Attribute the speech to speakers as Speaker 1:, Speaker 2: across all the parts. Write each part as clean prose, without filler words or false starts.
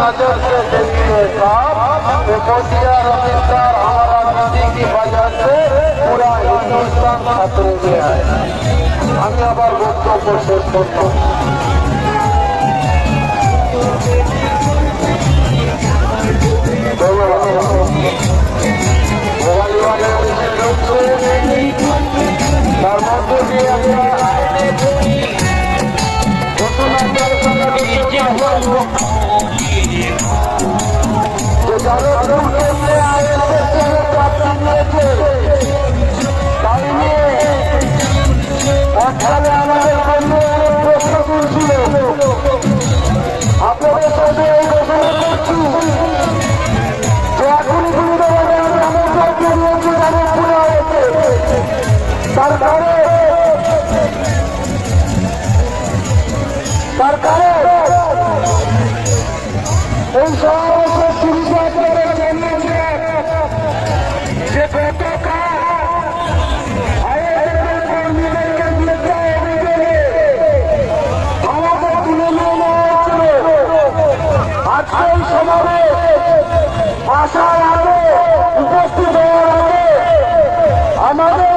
Speaker 1: नजर से देखिए साहब, मोतिया रविंदर हमारा नदी की वजह से पूरा हिंदुस्तान खतरे में है। আমি আবার বক্তব্য শেষ করব। তার মধ্যে দিয়ে আমাদের প্রশ্ন তুলছিল, আপনাদের সাথে এই ঘোষণা করছি যে এখনই সরকারে এই সমস্ত সুবিধা যে আজকের সমাবেশ আসার আগে উপস্থিত হওয়ার আগে আমাদের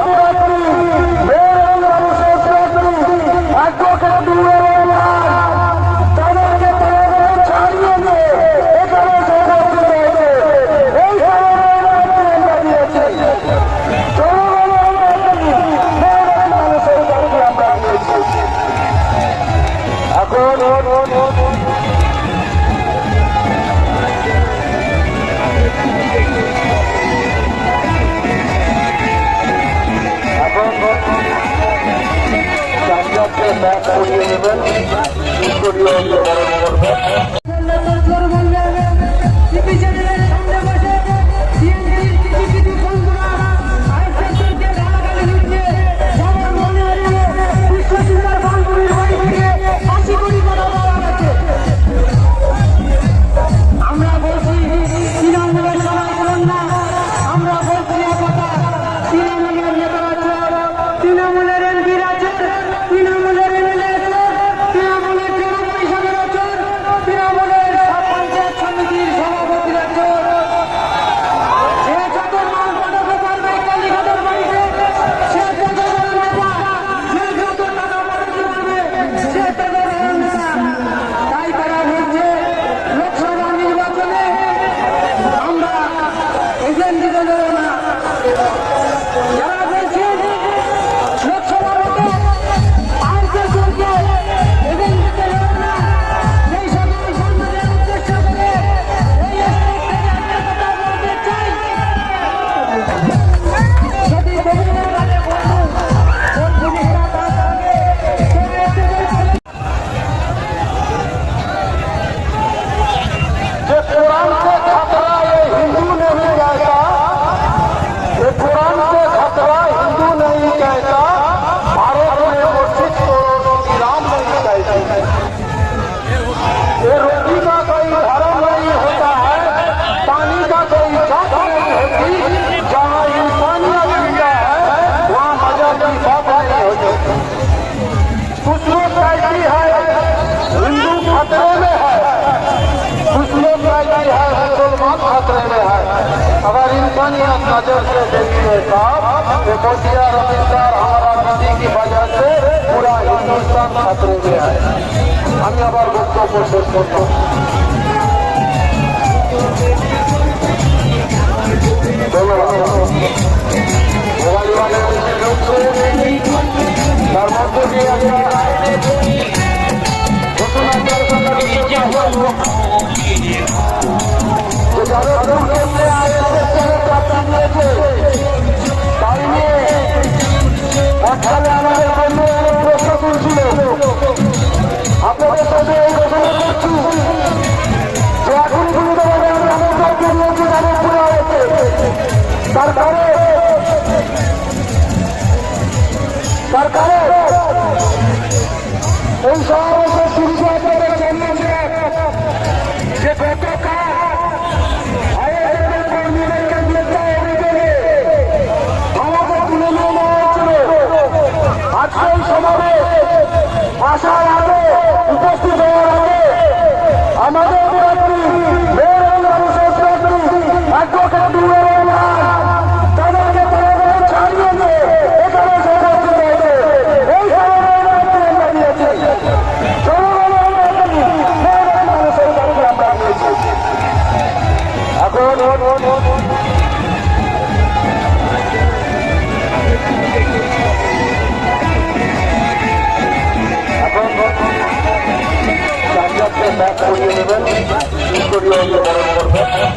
Speaker 1: अगर इंसानियत नजर से देखिए साहब, मोतिया रविंदर हमारा नदी की वजह से पूरा हिंदुस्तान खतरे में है। আমি আবার বক্তব্য শেষ করব। তার মধ্যে দিয়ে আমাদের প্রশ্ন তুলছিল, আপনাদের সাথে এই ঘোষণা করছি যে এখনই সরকারে এই সমাবেশের সুবিধা আপনাদের জন্য যে আজকে এই সমাবেশ আসার আগে উপস্থিত হওয়ার আগে ব্যাগ করিয়ে নেবেন, করিয়ে বরণ করবেন।